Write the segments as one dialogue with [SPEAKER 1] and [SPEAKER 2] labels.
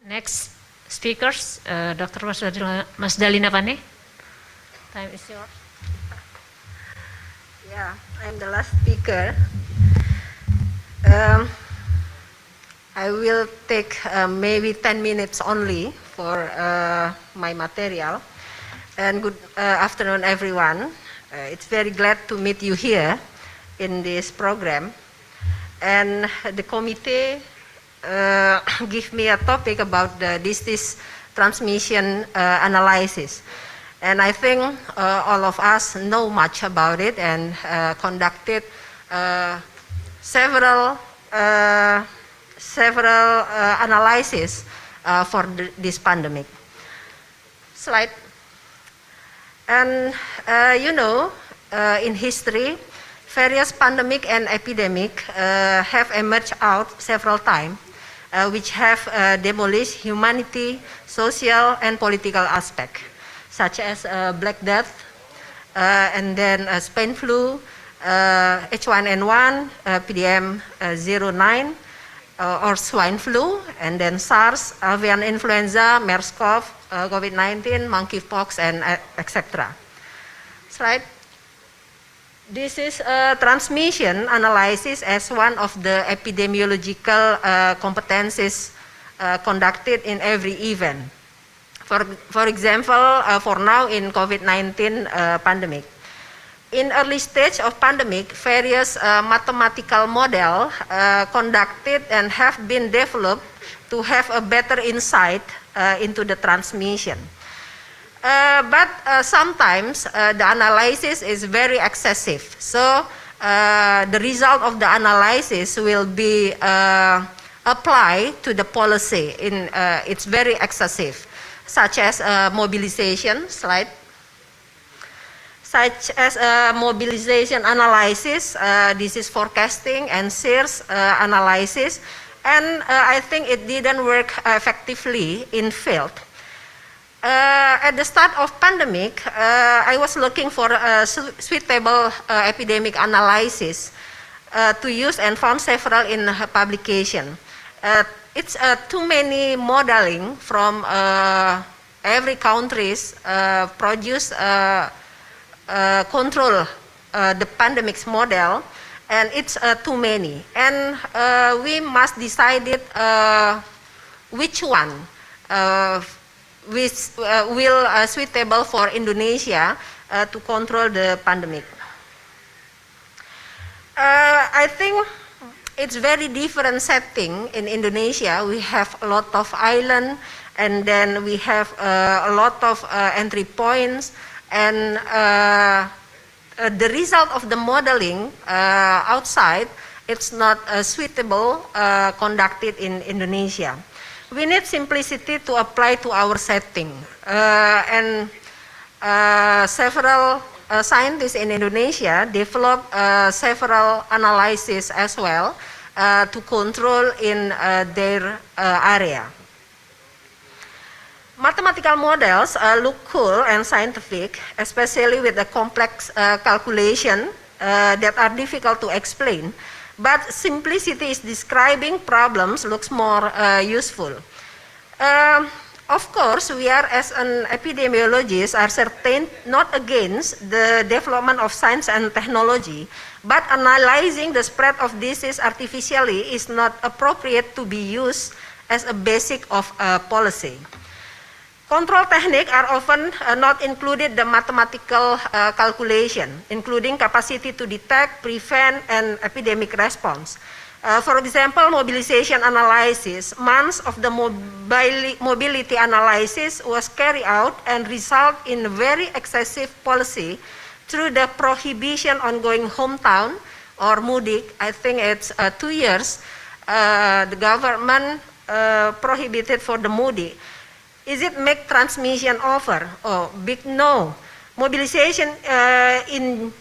[SPEAKER 1] Next speakers, Dr. Mas Dalina Pane. Time is yours.
[SPEAKER 2] Yeah, I'm the last speaker. I will take maybe 10 minutes only for my material. And good afternoon, everyone. It's very glad to meet you here in this program. And the committee give me a topic about the disease transmission analysis. And I think all of us know much about it and conducted several analyses for this pandemic. Slide. And in history, various pandemic and epidemic have emerged out several times, which have demolished humanity, social and political aspect, such as Black Death, and then Spain flu, H1N1, PDM09, or swine flu, and then SARS, avian influenza, MERS-CoV, COVID-19, monkeypox, and etc. Slide. This is a transmission analysis as one of the epidemiological competencies conducted in every event. For example, for now in COVID-19 pandemic. In early stage of pandemic, various mathematical model conducted and have been developed to have a better insight into the transmission. But sometimes the analysis is very excessive. So the result of the analysis will be applied to the policy. It's very excessive, such as mobilization, slide. Such as mobilization analysis, disease forecasting, and SIRS analysis. And I think it didn't work effectively in field. At the start of pandemic, I was looking for a suitable epidemic analysis to use and found several in publication. It's too many modeling from every countries produce control the pandemic's model, and it's too many. And we must decide which one which will suitable for Indonesia to control the pandemic. I think it's very different setting in Indonesia. We have a lot of island, and then we have a lot of entry points, and the result of the modeling outside, it's not suitable conducted in Indonesia. We need simplicity to apply to our setting, and several scientists in Indonesia develop several analyses as well to control in their area. Mathematical models look cool and scientific, especially with the complex calculation that are difficult to explain. But simplicity is describing problems looks more useful. Of course, we are as an epidemiologist are certain not against the development of science and technology, but analyzing the spread of disease artificially is not appropriate to be used as a basic of policy. Control techniques are often not included the mathematical calculation, including capacity to detect, prevent, and epidemic response. For example, mobilization analysis, months of the mobility analysis was carried out and result in very excessive policy through the prohibition on going hometown or mudik. I think it's 2 years the government prohibited for the mudik. Is it make transmission over? Oh, big no. Mobilization in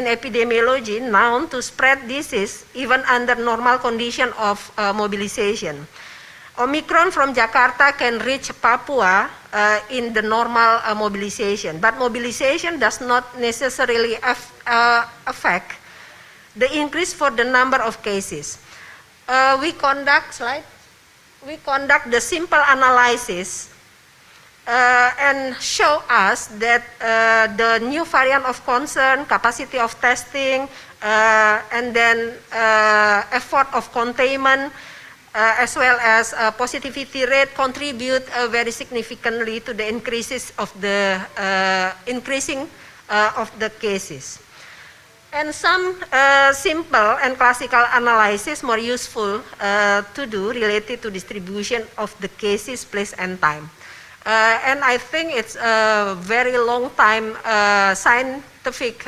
[SPEAKER 2] epidemiology known to spread disease even under normal condition of mobilization. Omicron from Jakarta can reach Papua in the normal mobilization, but mobilization does not necessarily affect the increase for the number of cases. We conduct we conduct the simple analysis and show us that the new variant of concern, capacity of testing, and then effort of containment, as well as positivity rate contribute very significantly to the increasing of the cases. And some simple and classical analysis more useful to do related to distribution of the cases, place, and time. And I think it's a very long time scientific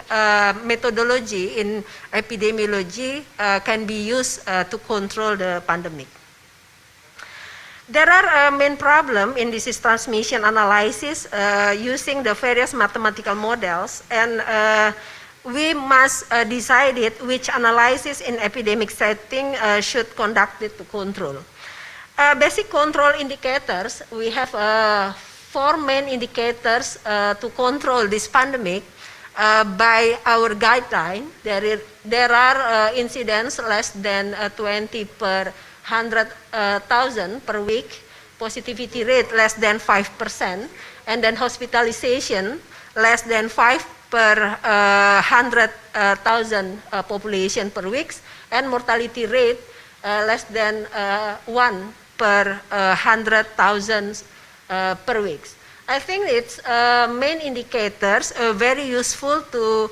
[SPEAKER 2] methodology in epidemiology can be used to control the pandemic. There are main problem in disease transmission analysis using the various mathematical models, and we must decide which analysis in epidemic setting should conduct it to control. Basic control indicators, we have 4 main indicators to control this pandemic by our guideline. There are incidents less than 20 per 100,000 per week, positivity rate less than 5%, and then hospitalization less than 5 per 100,000 population per week, and mortality rate less than 1 per 100,000 per week. I think it's main indicators very useful to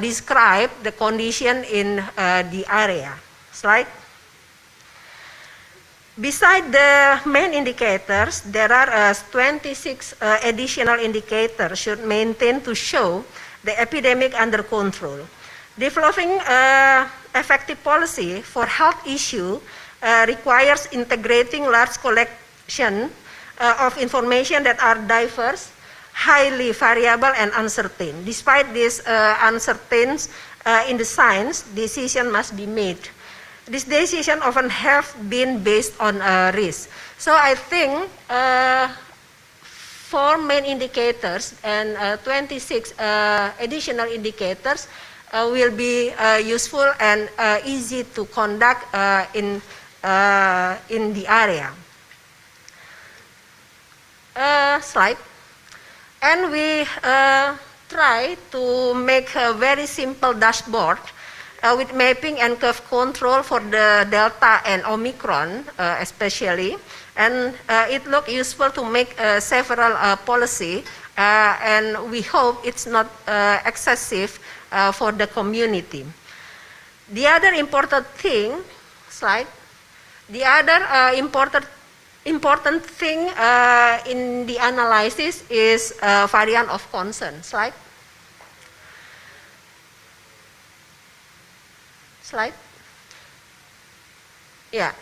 [SPEAKER 2] describe the condition in the area. Slide. Beside the main indicators, there are 26 additional indicators should maintain to show the epidemic under control. Developing effective policy for health issue requires integrating large collection of information that are diverse, highly variable, and uncertain. Despite this uncertainty in the science, decision must be made. This decision often have been based on risk. So I think 4 main indicators and 26 additional indicators will be useful and easy to conduct in the area. Slide. And we try to make a very simple dashboard with mapping and curve control for the Delta and Omicron especially, and it looked useful to make several policy, and we hope it's not excessive for the community. The other important thing, slide, the other important thing in the analysis is variant of concern. Slide. Slide. Yeah,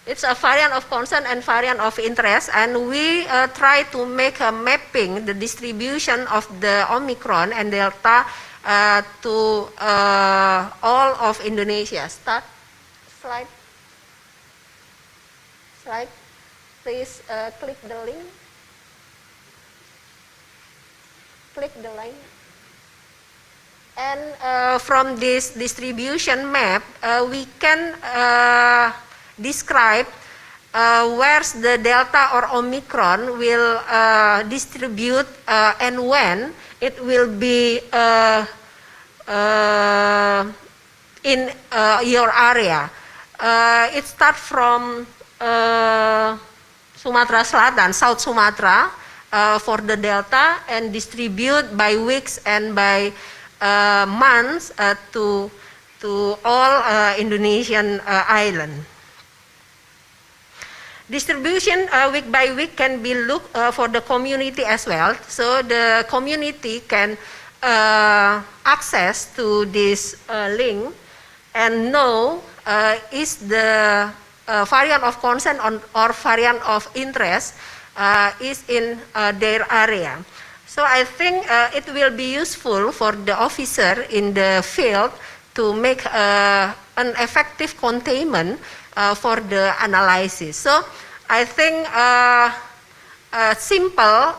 [SPEAKER 2] it's a variant of concern and variant of interest, and we try to make a mapping the distribution of the Omicron and Delta to all of Indonesia. Start. Slide. Slide. Please click the link. Click the link. And from this distribution map, we can describe where's the Delta or Omicron will distribute and when it will be in your area. It starts from Sumatera Selatan, South Sumatra for the Delta, and distribute by weeks and by months to all Indonesian island. Distribution week by week can be looked for the community as well, so the community can access to this link and know is the variant of concern or variant of interest is in their area. So I think it will be useful for the officer in the field to make an effective containment for the analysis. So I think simple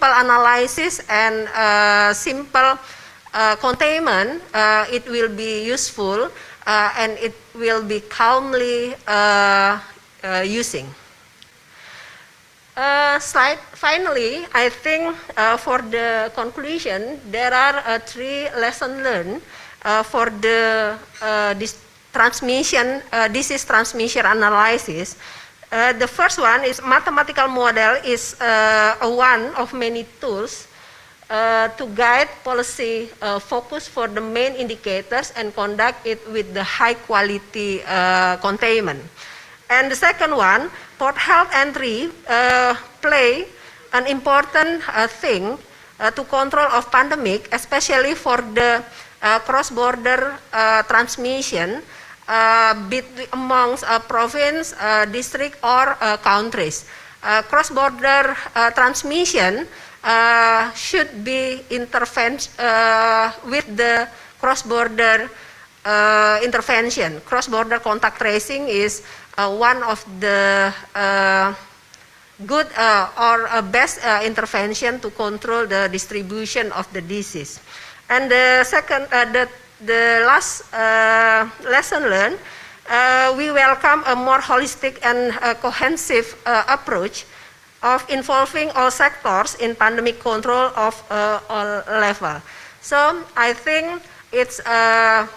[SPEAKER 2] analysis and simple containment, it will be useful and it will be calmly using. Finally, I think for the conclusion, there are 3 lessons learned for the disease transmission analysis. The first one is mathematical model is one of many tools to guide policy focus for the main indicators and conduct it with the high quality containment. And the second one, port health entry play an important thing to control of pandemic, especially for the cross-border transmission amongst province, district, or countries. Cross-border transmission should be intervened with the cross-border intervention. Cross-border contact tracing is one of the good or best intervention to control the distribution of the disease. And the second, the last lesson learned, we welcome a more holistic and cohesive approach of involving all sectors in pandemic control of all level. So I think it's a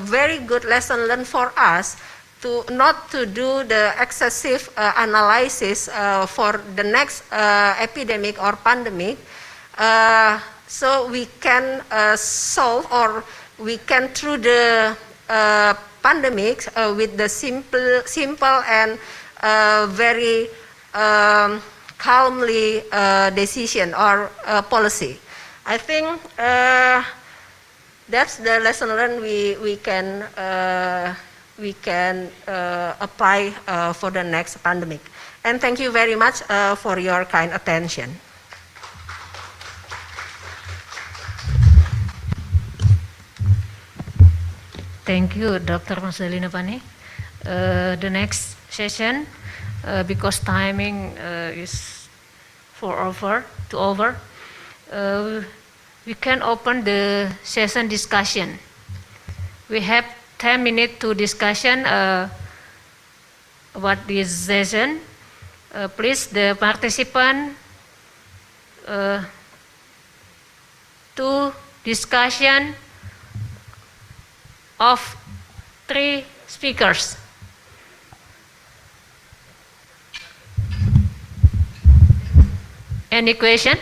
[SPEAKER 2] very good lesson learned for us to not to do the excessive analysis for the next epidemic or pandemic, so we can solve or we can through the pandemic with the simple and very calmly decision or policy. I think that's the lesson learned we can apply for the next pandemic. And thank you very much for your kind attention.
[SPEAKER 1] Thank you, Dr. Masdalina Pane. The next session, because timing is over, we can open the session discussion. We have 10 minutes to discussion about this session. Please, the participant to discussion of 3 speakers. Any question?